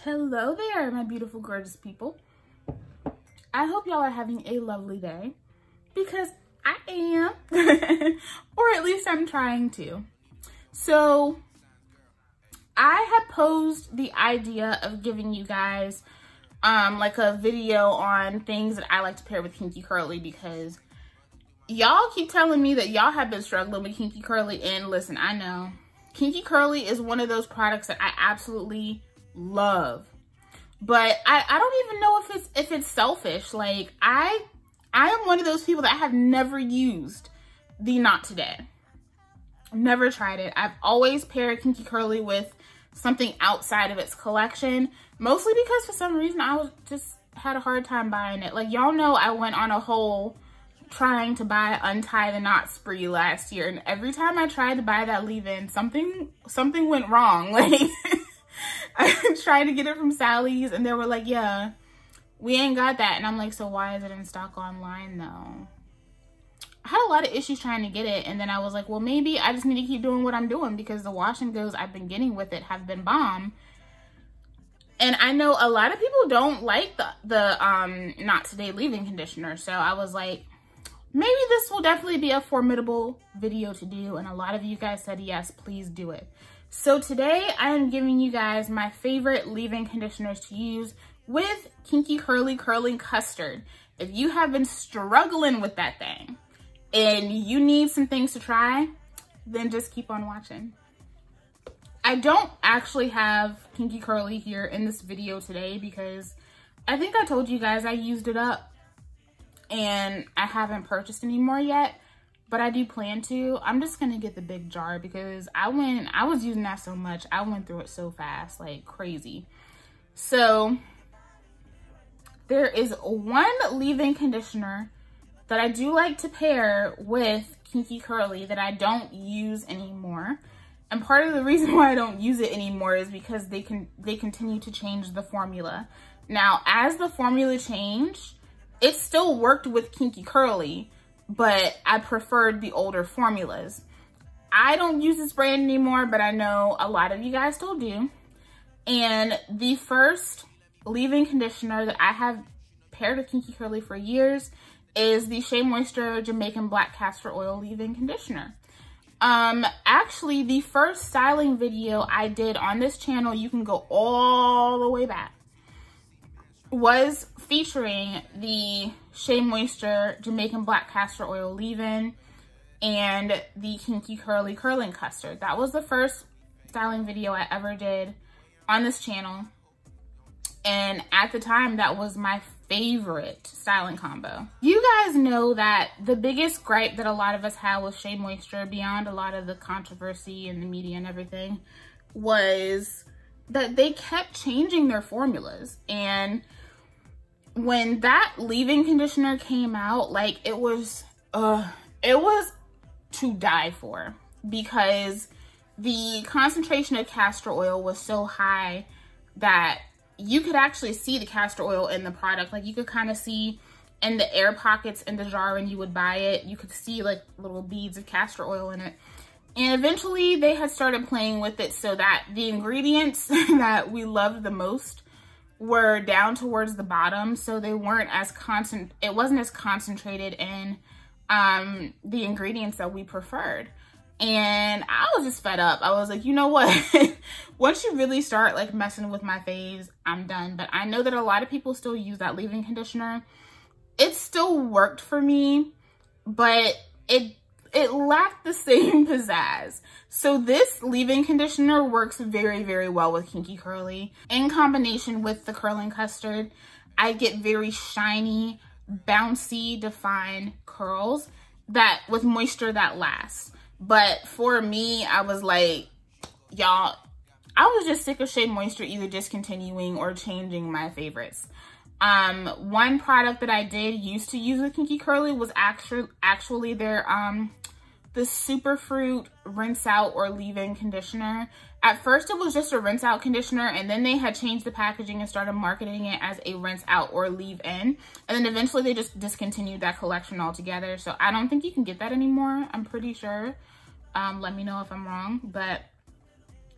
Hello there, my beautiful, gorgeous people. I hope y'all are having a lovely day, because I am, or at least I'm trying to. So I had posed the idea of giving you guys like a video on things that I like to pair with Kinky Curly, because y'all keep telling me that y'all have been struggling with Kinky Curly, and listen, I know Kinky Curly is one of those products that I absolutely love, but I don't even know if it's selfish. Like I am one of those people that have never used the Not Today. Never tried it. I've always paired Kinky Curly with something outside of its collection, mostly because for some reason I just had a hard time buying it. Like, y'all know I went on a whole trying to buy Untie the Knot spree last year, and every time I tried to buy that leave-in, something went wrong. Like I tried to get it from Sally's and they were like, yeah, we ain't got that. And I'm like, so why is it in stock online though? I had a lot of issues trying to get it, and then I was like, well, maybe I just need to keep doing what I'm doing, because the wash and goes I've been getting with it have been bomb. And I know a lot of people don't like the Not Today leave-in conditioner, so I was like, maybe this will definitely be a formidable video to do, and a lot of you guys said yes, please do it. So today I am giving you guys my favorite leave-in conditioners to use with Kinky Curly Curling Custard. If you have been struggling with that thing and you need some things to try, then just keep on watching. I don't actually have Kinky Curly here in this video today because I think I told you guys I used it up and I haven't purchased any more yet, but I do plan to. I'm just gonna get the big jar because I was using that so much. I went through it so fast, like crazy. So there is one leave-in conditioner that I do like to pair with Kinky Curly that I don't use anymore. And part of the reason why I don't use it anymore is because they continue to change the formula. Now, as the formula changed, it still worked with Kinky Curly, but I preferred the older formulas. I don't use this brand anymore, but I know a lot of you guys still do. And the first leave-in conditioner that I have paired with Kinky Curly for years is the Shea Moisture Jamaican Black Castor Oil leave-in conditioner. Actually, the first styling video I did on this channel, you can go all the way back, was featuring the Shea Moisture Jamaican Black Castor Oil leave-in and the Kinky Curly Curling Custard. That was the first styling video I ever did on this channel. And at the time, that was my favorite styling combo. You guys know that the biggest gripe that a lot of us had with Shea Moisture, beyond a lot of the controversy in the media and everything, was that they kept changing their formulas. And when that leave-in conditioner came out, like it was to die for, because the concentration of castor oil was so high that you could actually see the castor oil in the product. Like you could kind of see in the air pockets in the jar when you would buy it, you could see like little beads of castor oil in it. And eventually they had started playing with it so that the ingredients that we loved the most were down towards the bottom, so they weren't as it wasn't as concentrated in the ingredients that we preferred. And I was just fed up. I was like, you know what? Once you really start like messing with my faves, I'm done. But I know that a lot of people still use that leave-in conditioner. It still worked for me, but it lacked the same pizzazz. So this leave-in conditioner works very, very well with Kinky Curly. In combination with the curling custard, I get very shiny, bouncy, defined curls that with moisture that lasts. But for me, I was like, y'all, I was just sick of Shea Moisture either discontinuing or changing my favorites. One product that I did used to use with Kinky Curly was actually their the Superfruit rinse out or leave-in conditioner. At first it was just a rinse out conditioner, and then they had changed the packaging and started marketing it as a rinse out or leave-in. And then eventually they just discontinued that collection altogether. So I don't think you can get that anymore, I'm pretty sure. Let me know if I'm wrong, but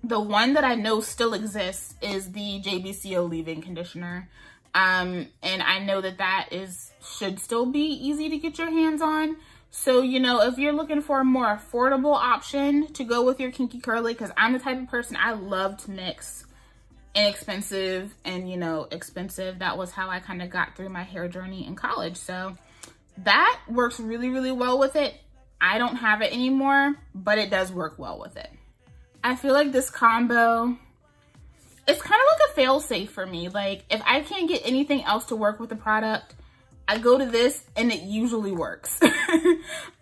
The one that I know still exists is the Jbco leave-in conditioner. And I know that that should still be easy to get your hands on. So, you know, if you're looking for a more affordable option to go with your Kinky Curly, because I'm the type of person, I love to mix inexpensive and, you know, expensive. That was how I kind of got through my hair journey in college. So that works really, really well with it. I don't have it anymore, but it does work well with it. I feel like this combo, it's kind of like a fail-safe for me. Like, if I can't get anything else to work with the product, I go to this and it usually works.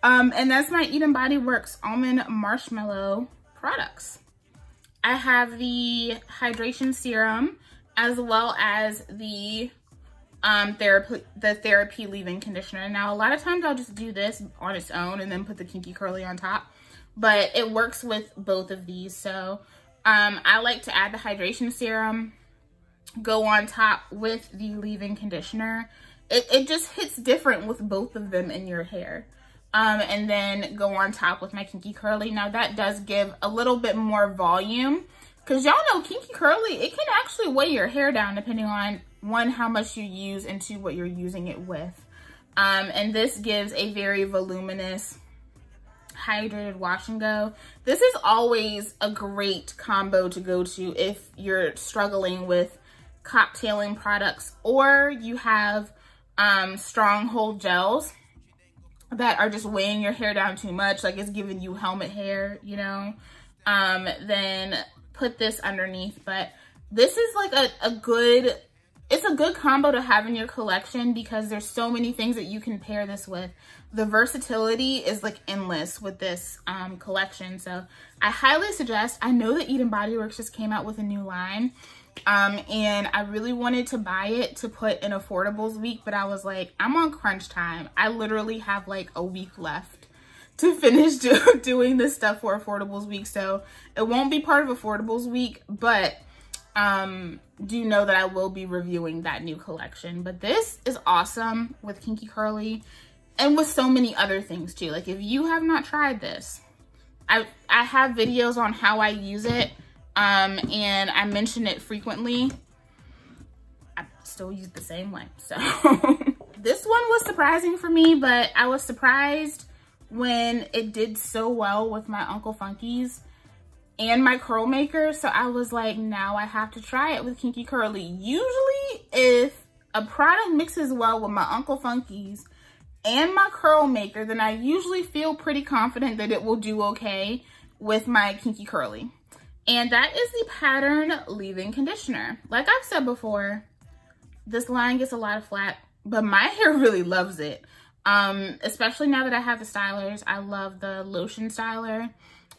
And that's my Bodyworks Almond Marshmallow products. I have the hydration serum as well as the therapy leave-in conditioner. Now, a lot of times I'll just do this on its own and then put the Kinky Curly on top, but it works with both of these. So I like to add the hydration serum, go on top with the leave-in conditioner. It just hits different with both of them in your hair. And then go on top with my Kinky Curly. Now that does give a little bit more volume, because y'all know Kinky Curly, it can actually weigh your hair down depending on, one, how much you use, and two, what you're using it with. And this gives a very voluminous, hydrated wash and go. This is always a great combo to go to if you're struggling with cocktailing products, or you have stronghold gels that are just weighing your hair down too much, like it's giving you helmet hair, you know. Then put this underneath. But this is like it's a good combo to have in your collection because there's so many things that you can pair this with. The versatility is like endless with this collection. So I highly suggest, I know that Bodyworks just came out with a new line. And I really wanted to buy it to put in affordables week, but I was like, I'm on crunch time. I literally have like a week left to finish doing this stuff for affordables week. So it won't be part of affordables week, but do know that I will be reviewing that new collection. But this is awesome with Kinky Curly and with so many other things too. Like, if you have not tried this, I have videos on how I use it. And I mention it frequently. I still use the same way. So this one was surprising for me, but I was surprised when it did so well with my Uncle Funky's and my curl maker. So I was like, now I have to try it with Kinky Curly. Usually if a product mixes well with my Uncle Funky's and my curl maker, then I usually feel pretty confident that it will do okay with my Kinky Curly. And that is the Pattern Leave-In Conditioner. Like I've said before, this line gets a lot of flack, but my hair really loves it. Especially now that I have the stylers. I love the lotion styler.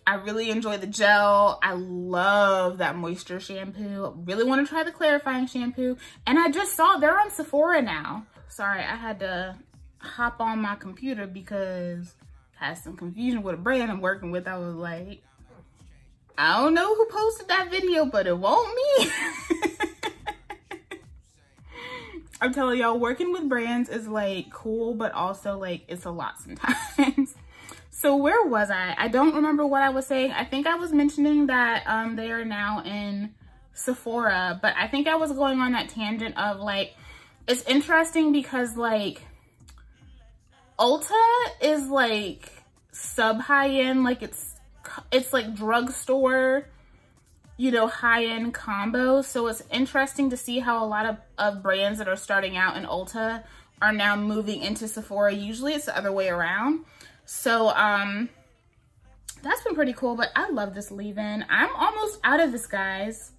I really enjoy the gel. I love that moisture shampoo. I really want to try the clarifying shampoo. And I just saw they're on Sephora now. Sorry, I had to hop on my computer because I had some confusion with a brand I'm working with. I was like, I don't know who posted that video, but it won't me. I'm telling y'all, working with brands is like cool, but also like it's a lot sometimes. So where was I? I don't remember what I was saying. I think I was mentioning that they are now in Sephora, but I think I was going on that tangent of like, it's interesting because like Ulta is like sub high-end, like it's like drugstore, you know, high-end combos. So it's interesting to see how a lot of brands that are starting out in Ulta are now moving into Sephora. Usually it's the other way around. So that's been pretty cool, but I love this leave-in. I'm almost out of this, guys.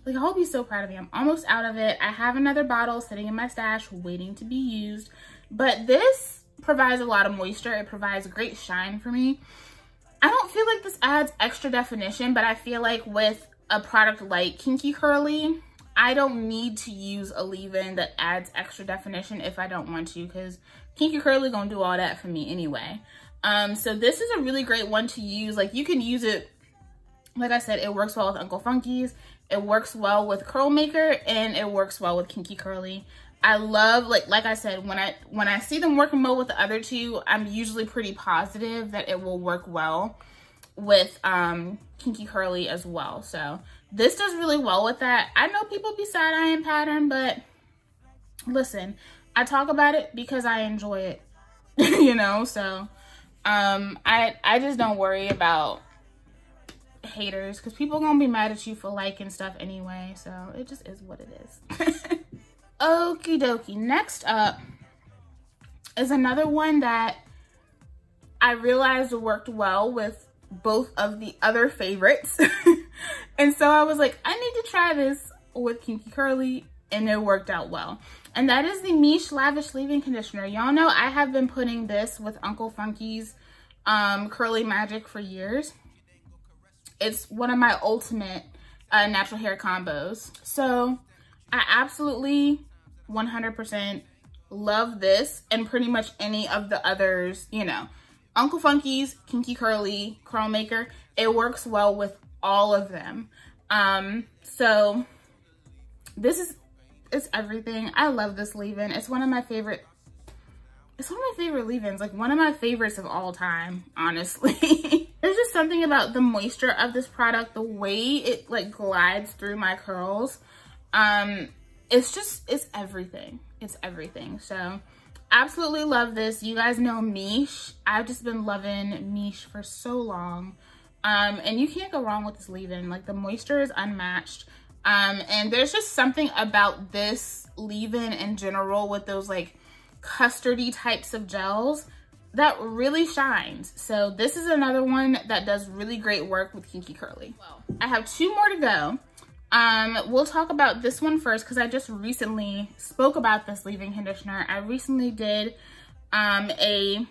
Like, I hope you're so proud of me. I'm almost out of it. I have another bottle sitting in my stash waiting to be used, but this provides a lot of moisture. It provides a great shine for me. I don't feel like this adds extra definition, but I feel like with a product like Kinky Curly, I don't need to use a leave-in that adds extra definition if I don't want to, because Kinky Curly gonna do all that for me anyway. So this is a really great one to use. Like, you can use it, like I said, it works well with Uncle Funky's, it works well with Curl Maker, and it works well with Kinky Curly. I love, like I said, when I see them working well with the other two, I'm usually pretty positive that it will work well with Kinky Curly as well. So this does really well with that. I know people be side-eyeing pattern, but listen, I talk about it because I enjoy it, you know? So I just don't worry about haters, because people gonna be mad at you for liking stuff anyway. So it just is what it is. Okie dokie. Next up is another one that I realized worked well with both of the other favorites. And so I was like, I need to try this with Kinky Curly, and it worked out well. And that is the Miche Lavish Leave-In Conditioner. Y'all know I have been putting this with Uncle Funky's Curly Magic for years. It's one of my ultimate natural hair combos. So I absolutely 100% love this, and pretty much any of the others, you know. Uncle Funky's, Kinky Curly, Curl Maker, it works well with all of them. So this is, it's everything. I love this leave-in. It's one of my favorite, leave-ins, like one of my favorites of all time, honestly. There's just something about the moisture of this product, the way it like glides through my curls. It's everything. It's everything. So absolutely love this. You guys know Miche. I've just been loving Miche for so long. And you can't go wrong with this leave-in. Like, the moisture is unmatched. And there's just something about this leave-in in general with those like custardy types of gels that really shines. So this is another one that does really great work with Kinky Curly. Well, I have 2 more to go. We'll talk about this one first because I just recently spoke about this leave-in conditioner. I recently did a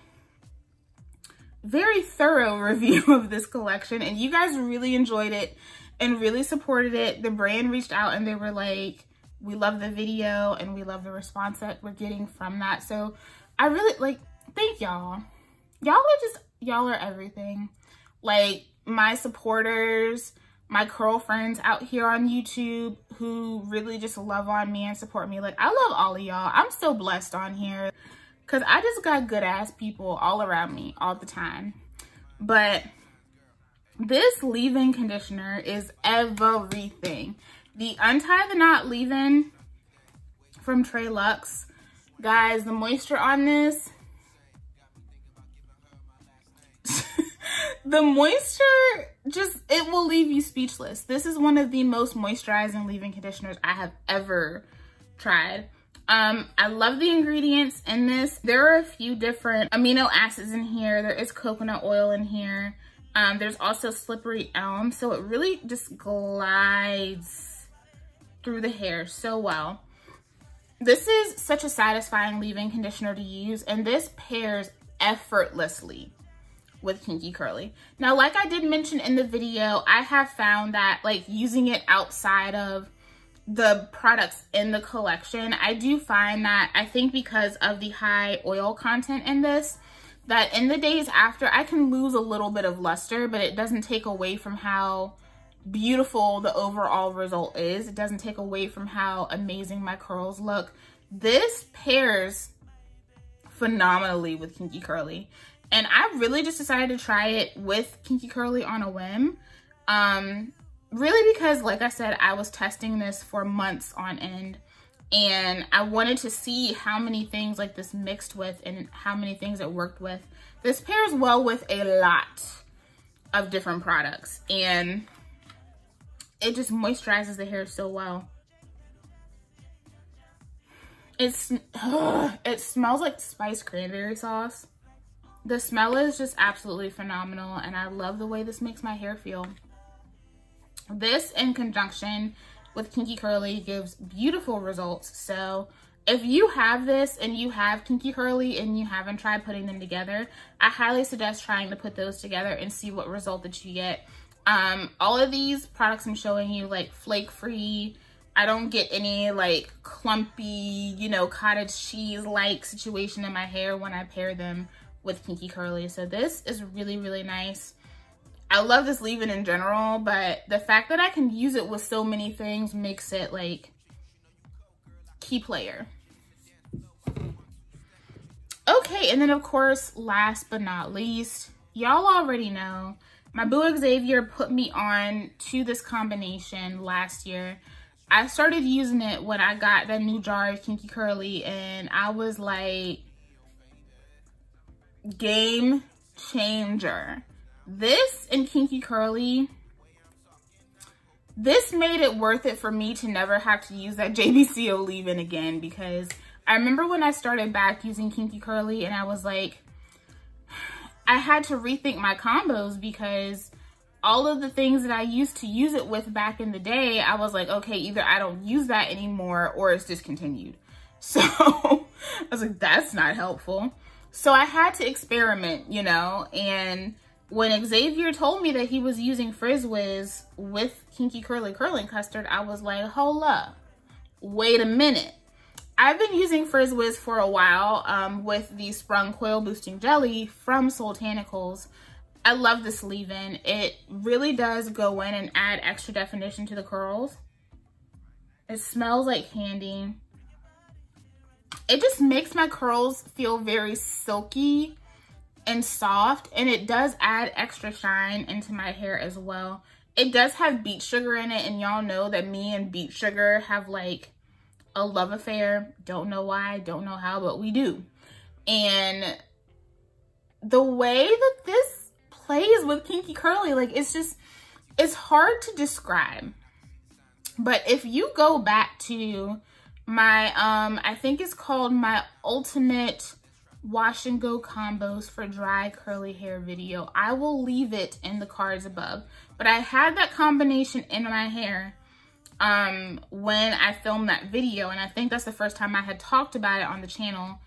very thorough review of this collection, and you guys really enjoyed it and really supported it. The brand reached out and they were like, we love the video and we love the response that we're getting from that. So I really like, thank y'all. Y'all are everything. Like, my supporters, my curl friends out here on YouTube who really just love on me and support me. Like, I love all of y'all. I'm so blessed on here because I just got good ass people all around me all the time. But this leave-in conditioner is everything. The Untie the Knot leave-in from TreLuxe. Guys, the moisture on this, the moisture just, it will leave you speechless. This is one of the most moisturizing leave-in conditioners I have ever tried. I love the ingredients in this. There are a few different amino acids in here. There is coconut oil in here. There's also slippery elm, so it really just glides through the hair so well. This is such a satisfying leave-in conditioner to use, and this pairs effortlessly with Kinky Curly. Now, like I did mention in the video, I have found that like using it outside of the products in the collection, I do find that, I think because of the high oil content in this, that in the days after I can lose a little bit of luster, but it doesn't take away from how beautiful the overall result is. It doesn't take away from how amazing my curls look. This pairs phenomenally with Kinky Curly. And I really just decided to try it with Kinky Curly on a whim. Really because, like I said, I was testing this for months on end. And I wanted to see how many things like this mixed with and how many things it worked with. This pairs well with a lot of different products. And it just moisturizes the hair so well. It smells like spiced cranberry sauce. The smell is just absolutely phenomenal, and I love the way this makes my hair feel. This, in conjunction with Kinky Curly, gives beautiful results. So if you have this and you have Kinky Curly and you haven't tried putting them together, I highly suggest trying to put those together and see what result that you get. All of these products I'm showing you, like flake free. I don't get any like clumpy, you know, cottage cheese like situation in my hair when I pair them with Kinky Curly. So this is really, really nice. I love this leave-in in general, but the fact that I can use it with so many things makes it like key player. Okay, and then of course, last but not least, y'all already know My boo Xavier put me on to this combination last year. I started using it when I got that new jar of Kinky Curly, and I was like, game changer. This and Kinky Curly, this made it worth it for me to never have to use that Jbco leave-in again, because I remember when I started back using Kinky Curly and I was like, I had to rethink my combos, because all of the things that I used to use it with back in the day, I was like, okay, either I don't use that anymore or it's discontinued. So I was like, that's not helpful. So I had to experiment, you know, and when Xavier told me that he was using Frizz Whiz with Kinky Curly Curling Custard, I was like, hold up, wait a minute. I've been using Frizz Whiz for a while with the Sprung Coil Boosting Jelly from Soultanicals. I love this leave-in. It really does go in and add extra definition to the curls. It smells like candy. It just makes my curls feel very silky and soft, and it does add extra shine into my hair as well. It does have beet sugar in it, and y'all know that me and beet sugar have like a love affair. Don't know why, don't know how, but we do. And the way that this plays with Kinky Curly, like, it's just, it's hard to describe. But if you go back to my I think it's called my ultimate wash and go combos for dry curly hair video, I will leave it in the cards above. But I had that combination in my hair when I filmed that video, and I think that's the first time I had talked about it on the channel.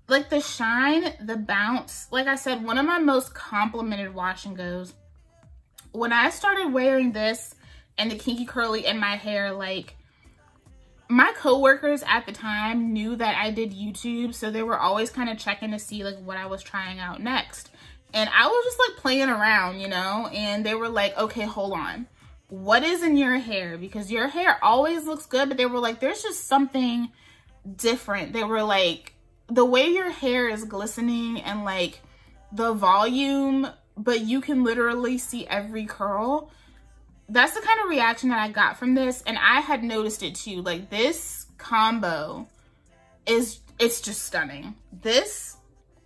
Like the shine, the bounce, like I said, one of my most complimented wash and goes. When I started wearing this and the Kinky Curly in my hair, like, my coworkers at the time knew that I did YouTube, so they were always kind of checking to see like what I was trying out next. And I was just like playing around, you know, and they were like, okay, hold on. What is in your hair? Because your hair always looks good, but they were like, there's just something different. They were like, the way your hair is glistening and like the volume, but you can literally see every curl. That's the kind of reaction that I got from this, and I had noticed it too. Like, this combo is, it's just stunning. This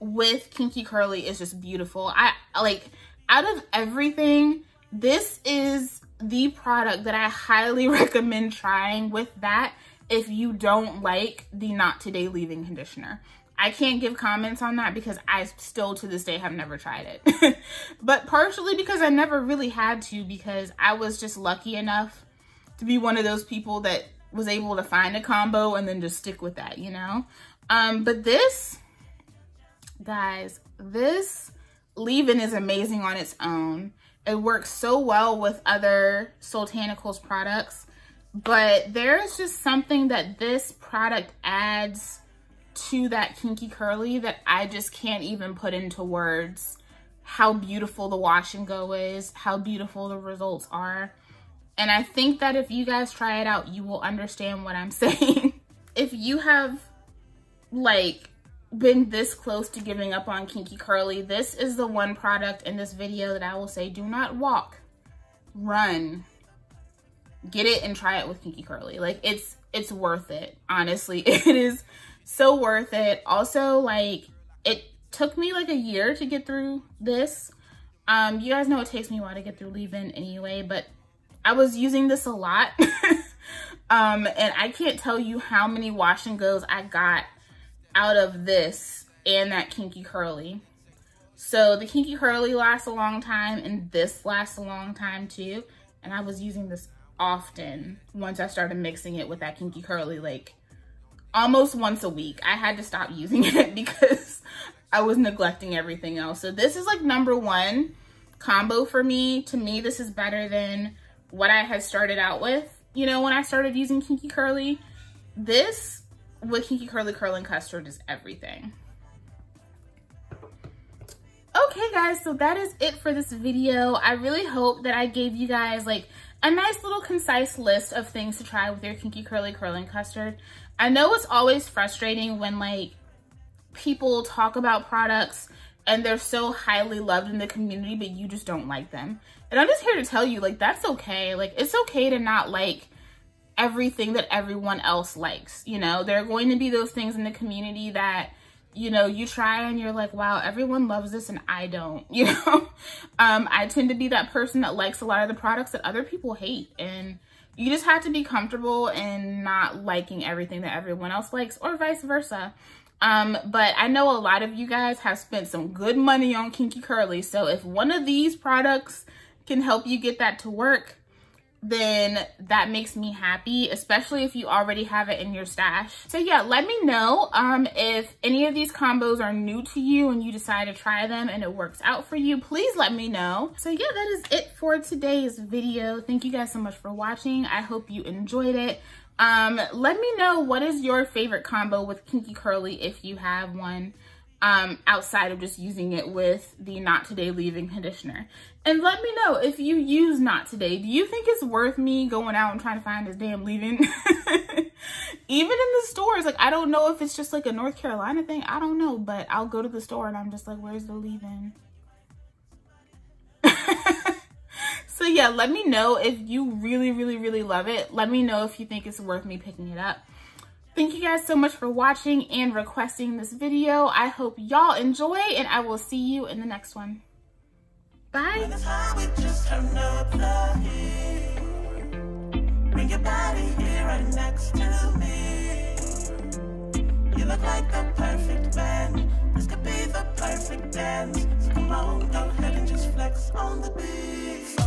with Kinky Curly is just beautiful. I like, out of everything, this is the product that I highly recommend trying with that if you don't like the Not Today leave-in conditioner. I can't give comments on that because I still to this day have never tried it. But partially because I never really had to, because I was just lucky enough to be one of those people that was able to find a combo and then just stick with that, you know? But this, guys, this leave-in is amazing on its own. It works so well with other Soultanicals products, but there's just something that this product adds to that Kinky Curly that I just can't even put into words. How beautiful the wash and go is, how beautiful the results are. And I think that if you guys try it out, you will understand what I'm saying. If you have like been this close to giving up on Kinky Curly, this is the one product in this video that I will say, do not walk, run. Get it and try it with Kinky Curly. Like, it's worth it, honestly. It is so worth it. Also, like, it took me like a year to get through this. You guys know it takes me a while to get through leave-in anyway, but I was using this a lot. And I can't tell you how many wash and goes I got out of this and that Kinky Curly. So the Kinky Curly lasts a long time, and this lasts a long time too. And I was using this often once I started mixing it with that Kinky Curly, like almost once a week. I had to stop using it because I was neglecting everything else. So this is like #1 combo for me. To me, this is better than what I had started out with, you know, when I started using Kinky Curly. This with Kinky Curly Curling Custard is everything. Okay guys, so that is it for this video. I really hope that I gave you guys like a nice little concise list of things to try with your Kinky Curly Curling Custard. I know it's always frustrating when like people talk about products and they're so highly loved in the community, but you just don't like them. And I'm just here to tell you, like, that's okay. Like, it's okay to not like everything that everyone else likes. You know, there are going to be those things in the community that, you know, you try and you're like, wow, everyone loves this and I don't, you know. I tend to be that person that likes a lot of the products that other people hate, and you just have to be comfortable in not liking everything that everyone else likes, or vice versa. But I know a lot of you guys have spent some good money on Kinky Curly, so if one of these products can help you get that to work, then that makes me happy, especially if you already have it in your stash. So yeah, let me know if any of these combos are new to you and you decide to try them and it works out for you. Please let me know. So yeah, that is it for today's video. Thank you guys so much for watching. I hope you enjoyed it. Let me know, what is your favorite combo with Kinky Curly if you have one, outside of just using it with the Not Today leave-in conditioner. And let me know if you use Not Today. Do you think it's worth me going out and trying to find this damn leave-in? Even in the stores, like, I don't know if it's just like a North Carolina thing. I don't know, but I'll go to the store and I'm just like, where's the leave-in? So yeah, let me know if you really, really, really love it. Let me know if you think it's worth me picking it up. Thank you guys so much for watching and requesting this video. I hope y'all enjoy, and I will see you in the next one. Bye. Bring your body here right next to me. You look like the perfect man. This could be the perfect dance. So come on, go ahead and just flex on the beat.